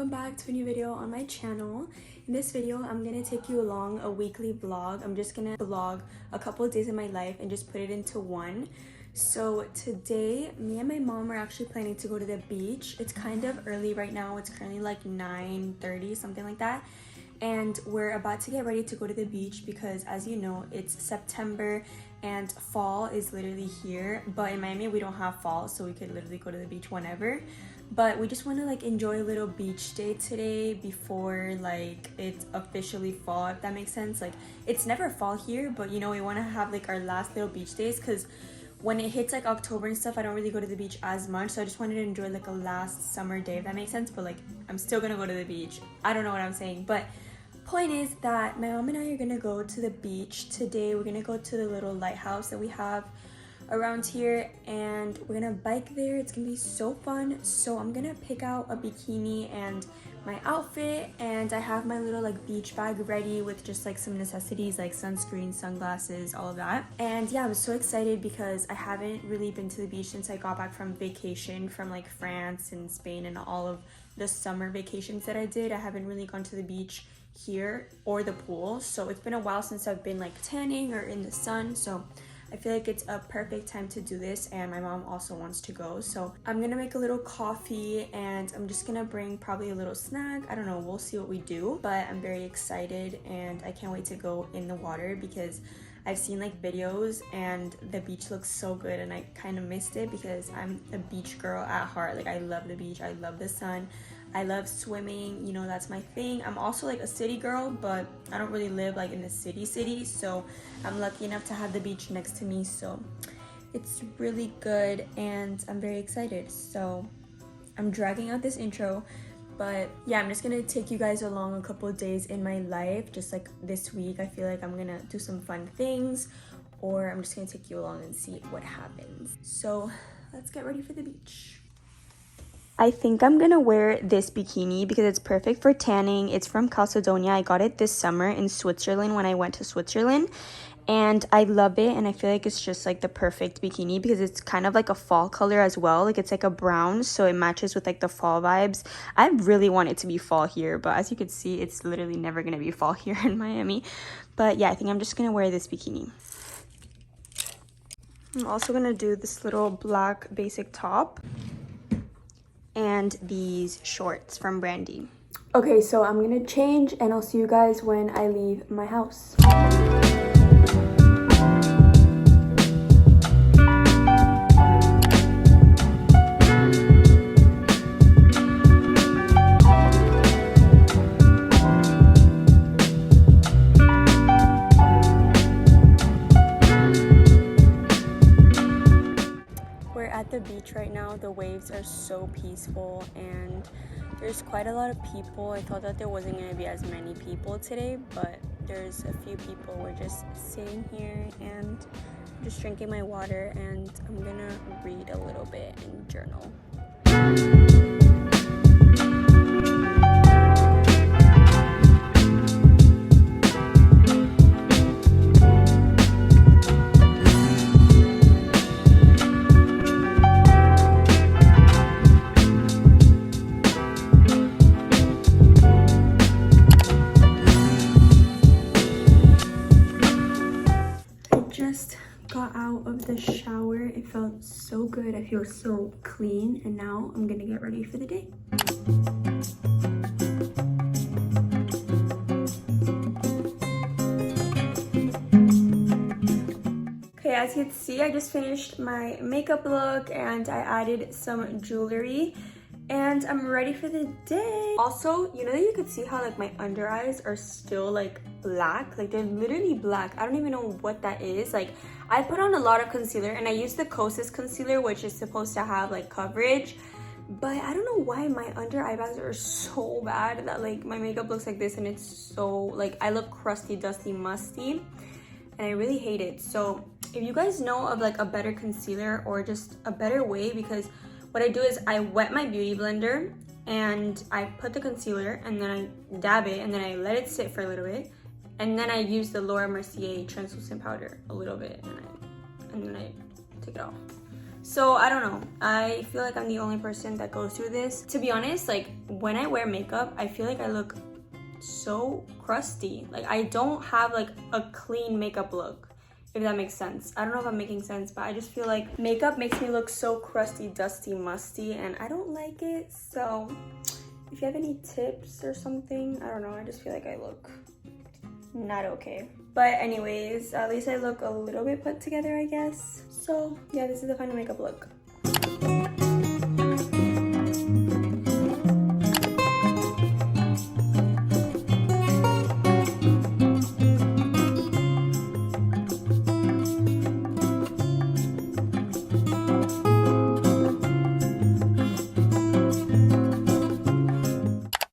welcome back to a new video on my channel. In this video, I'm gonna take you along a weekly vlog. I'm just gonna vlog a couple of days in my life and just put it into one. So today, me and my mom are actually planning to go to the beach. It's kind of early right now. It's currently like 9:30, something like that. And we're about to get ready to go to the beach because, as you know, it's September and fall is literally here. But in Miami, we don't have fall, so we could literally go to the beach whenever. But we just want to like enjoy a little beach day today before like it's officially fall, if that makes sense. Like, it's never fall here, but you know, we want to have like our last little beach days because when it hits like October and stuff, I don't really go to the beach as much. So I just wanted to enjoy like a last summer day, if that makes sense. But like, I'm still gonna go to the beach. I don't know what I'm saying, but point is that my mom and I are gonna go to the beach today. We're gonna go to the little lighthouse that we have around here and we're gonna bike there. It's gonna be so fun. So I'm gonna pick out a bikini and my outfit, and I have my little like beach bag ready with just like some necessities like sunscreen, sunglasses, all of that. And yeah, I'm so excited because I haven't really been to the beach since I got back from vacation from like France and Spain and all of the summer vacations that I did. I haven't really gone to the beach here or the pool, so it's been a while since I've been like tanning or in the sun. So I feel like it's a perfect time to do this, and my mom also wants to go. So I'm gonna make a little coffee and I'm just gonna bring probably a little snack. I don't know, we'll see what we do, but I'm very excited and I can't wait to go in the water because I've seen like videos and the beach looks so good, and I kind of missed it because I'm a beach girl at heart. Like, I love the beach, I love the sun, I love swimming, you know, that's my thing. I'm also like a city girl, but I don't really live like in the city, so I'm lucky enough to have the beach next to me. So it's really good and I'm very excited. So I'm dragging out this intro, but yeah, I'm just gonna take you guys along a couple of days in my life. Just like this week, I feel like I'm gonna do some fun things, or I'm just gonna take you along and see what happens. So let's get ready for the beach. I think I'm gonna wear this bikini because it's perfect for tanning. It's from Calcedonia. I got it this summer in Switzerland when I went to Switzerland, and I love it. And I feel like it's just like the perfect bikini because it's kind of like a fall color as well. Like, it's like a brown, so it matches with like the fall vibes. I really want it to be fall here, but as you can see, it's literally never gonna be fall here in Miami. But yeah, I think I'm just gonna wear this bikini. I'm also gonna do this little black basic top and these shorts from Brandy. Okay, so I'm gonna change and I'll see you guys when I leave my house. At the beach right now, the waves are so peaceful and there's quite a lot of people. I thought that there wasn't going to be as many people today, but there's a few people. We're just sitting here and just drinking my water, and I'm gonna read a little bit and journal. Got out of the shower. It felt so good. I feel so clean, and now I'm gonna get ready for the day. Okay, as you can see, I just finished my makeup look and I added some jewelry and I'm ready for the day. Also, you know that you could see how like my under eyes are still like black, like they're literally black. I don't even know what that is. Like, I put on a lot of concealer and I use the Kosas concealer, which is supposed to have like coverage, but I don't know why my under eye bags are so bad that like my makeup looks like this, and it's so like I look crusty, dusty, musty, and I really hate it. So if you guys know of like a better concealer or just a better way, because what I do is I wet my beauty blender and I put the concealer and then I dab it and then I let it sit for a little bit, and then I use the Laura Mercier translucent powder a little bit and then I take it off. So I don't know, I feel like I'm the only person that goes through this. To be honest, like when I wear makeup, I feel like I look so crusty. Like I don't have like a clean makeup look, if that makes sense. I don't know if I'm making sense, but I just feel like makeup makes me look so crusty, dusty, musty, and I don't like it. So if you have any tips or something, I don't know, I just feel like I look not okay. But anyways, at least I look a little bit put together, I guess. So yeah, this is the final makeup look.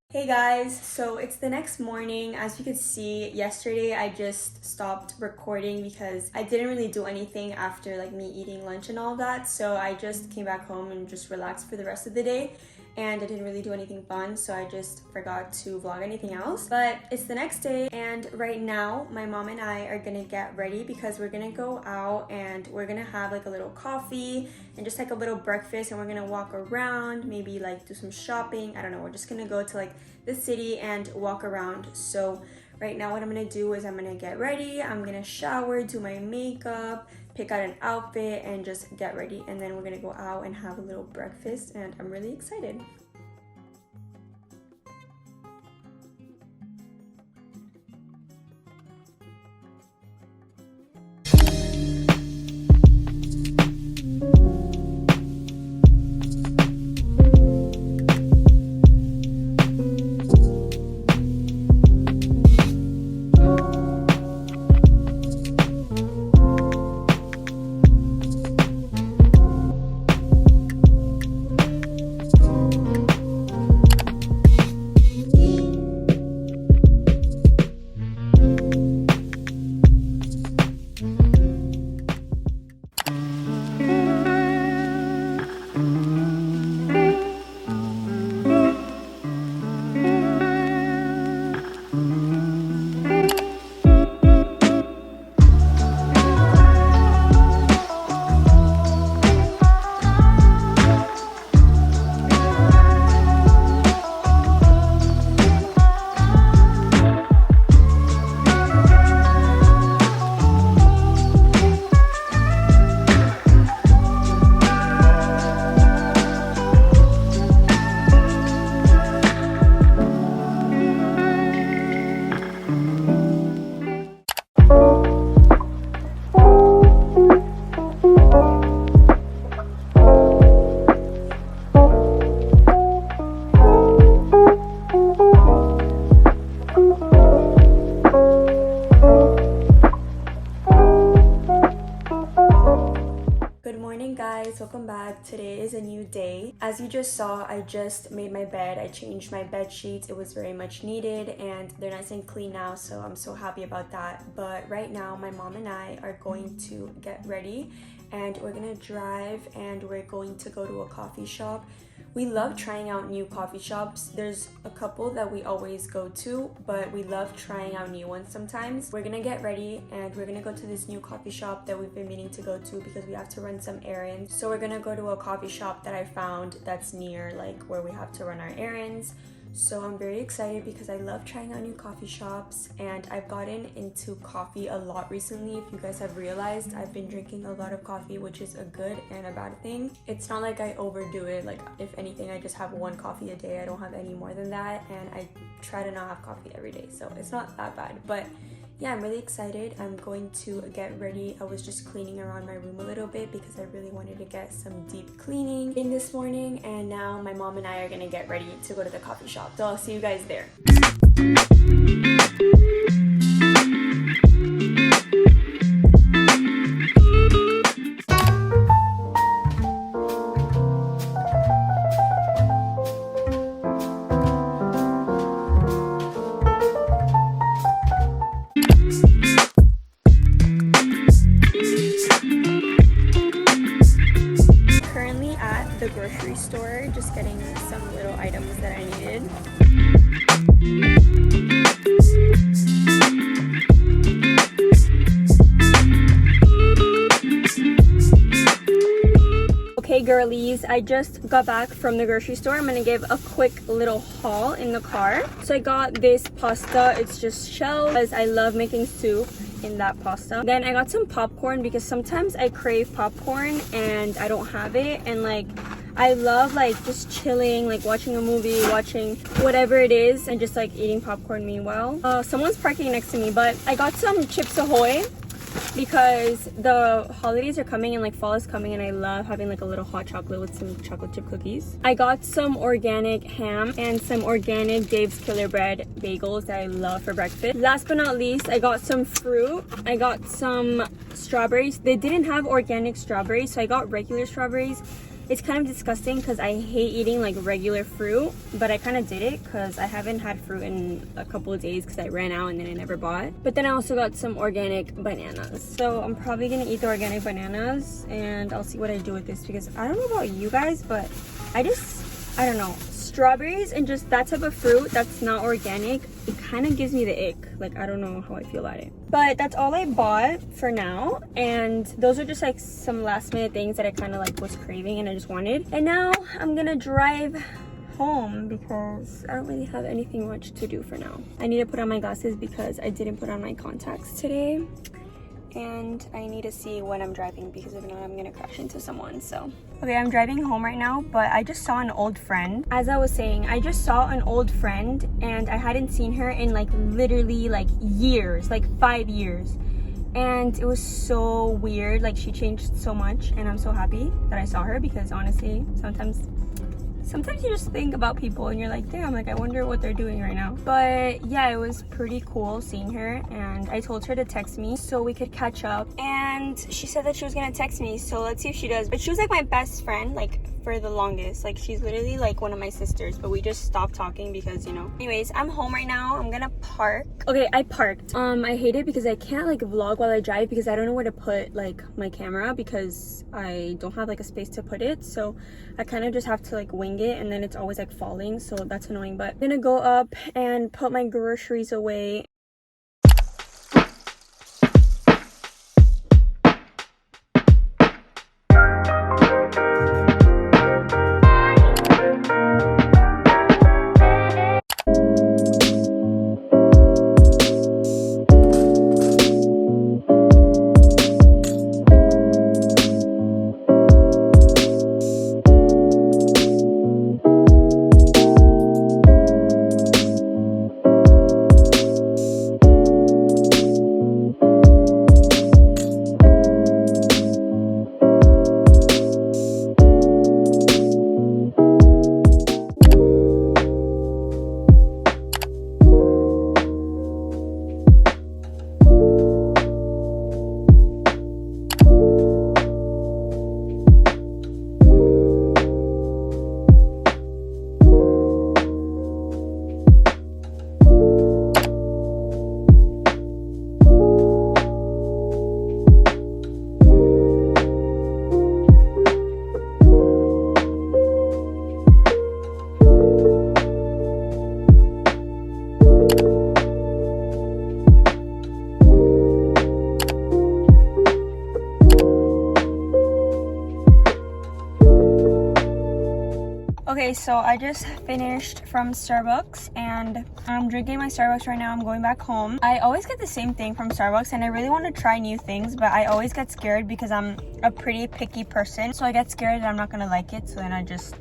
Hey guys, so it's the next morning. As you can see, yesterday I just stopped recording because I didn't really do anything after like me eating lunch and all that. So I just came back home and just relaxed for the rest of the day. And I didn't really do anything fun, so I just forgot to vlog anything else. But it's the next day, and right now my mom and I are gonna get ready because we're gonna go out and we're gonna have like a little coffee and just like a little breakfast, and we're gonna walk around, maybe like do some shopping. I don't know, we're just gonna go to like the city and walk around. So right now what I'm gonna do is I'm gonna get ready, I'm gonna shower, do my makeup, pick out an outfit, and just get ready, and then we're gonna go out and have a little breakfast, and I'm really excited. Guys, welcome back. Today is a new day. As you just saw, I just made my bed. I changed my bed sheets. It was very much needed and they're nice and clean now, so I'm so happy about that. But right now my mom and I are going to get ready and we're gonna drive and we're going to go to a coffee shop. We love trying out new coffee shops. There's a couple that we always go to, but we love trying out new ones sometimes. We're gonna get ready and we're gonna go to this new coffee shop that we've been meaning to go to because we have to run some errands. So we're gonna go to a coffee shop that I found that's near like where we have to run our errands. So I'm very excited because I love trying out new coffee shops, and I've gotten into coffee a lot recently. If you guys have realized, I've been drinking a lot of coffee, which is a good and a bad thing. It's not like I overdo it. Like if anything, I just have one coffee a day. I don't have any more than that, and I try to not have coffee every day, so it's not that bad. But yeah, I'm really excited. I'm going to get ready. I was just cleaning around my room a little bit because I really wanted to get some deep cleaning in this morning, and now my mom and I are gonna get ready to go to the coffee shop. So I'll see you guys there. The grocery store, just getting some little items that I needed. girlies, I just got back from the grocery store. I'm gonna give a quick little haul in the car. So I got this pasta. It's just shells because I love making soup in that pasta. Then I got some popcorn because sometimes I crave popcorn and I don't have it, and like I love like just chilling, like watching a movie, watching whatever it is, and just like eating popcorn meanwhile. Someone's parking next to me, but I got some Chips Ahoy because the holidays are coming and like fall is coming, and I love having like a little hot chocolate with some chocolate chip cookies. I got some organic ham and some organic Dave's Killer Bread bagels that I love for breakfast. Last but not least, I got some fruit. I got some strawberries. They didn't have organic strawberries, so I got regular strawberries. It's kind of disgusting because I hate eating like regular fruit, but I kind of did it because I haven't had fruit in a couple of days because I ran out and then I never bought. But then I also got some organic bananas. So I'm probably gonna eat the organic bananas and I'll see what I do with this, because I don't know about you guys, but I don't know. Strawberries and just that type of fruit that's not organic, it kind of gives me the ick. Like, I don't know how I feel about it. But that's all I bought for now, and those are just like some last minute things that I kind of like was craving and I just wanted. And now I'm gonna drive home because I don't really have anything much to do for now. I need to put on my glasses because I didn't put on my contacts today, and I need to see when I'm driving because if not I'm gonna crash into someone. So okay, I'm driving home right now, but I just saw an old friend. As I was saying, I just saw an old friend and I hadn't seen her in like literally like years, like 5 years, and it was so weird. Like, she changed so much, and I'm so happy that I saw her because honestly sometimes you just think about people and you're like, damn, like I wonder what they're doing right now. But yeah, it was pretty cool seeing her, and I told her to text me so we could catch up, and she said that she was gonna text me, so let's see if she does. But she was like my best friend like for the longest. Like, she's literally like one of my sisters, but we just stopped talking because, you know. Anyways, I'm home right now. I'm gonna park. Okay, I parked. I hate it because I can't like vlog while I drive because I don't know where to put like my camera because I don't have like a space to put it, so I kind of just have to like wing it, and then it's always like falling, so that's annoying. But I'm gonna go up and put my groceries away. Okay, so I just finished from Starbucks and I'm drinking my Starbucks right now. I'm going back home. I always get the same thing from Starbucks and I really want to try new things, but I always get scared because I'm a pretty picky person. So I get scared that I'm not gonna like it, so then I just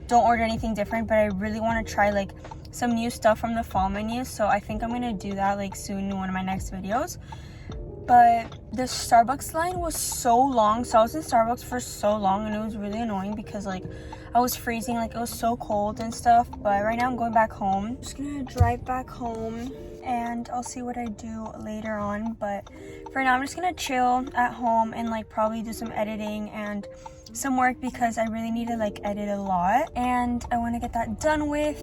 don't order anything different. But I really want to try like some new stuff from the fall menu, so I think I'm gonna do that like soon in one of my next videos. But the Starbucks line was so long, so I was in Starbucks for so long and it was really annoying because like I was freezing, like it was so cold and stuff. But right now I'm going back home. I'm just gonna drive back home and I'll see what I do later on. But for now I'm just gonna chill at home and like probably do some editing and some work because I really need to like edit a lot and I want to get that done with.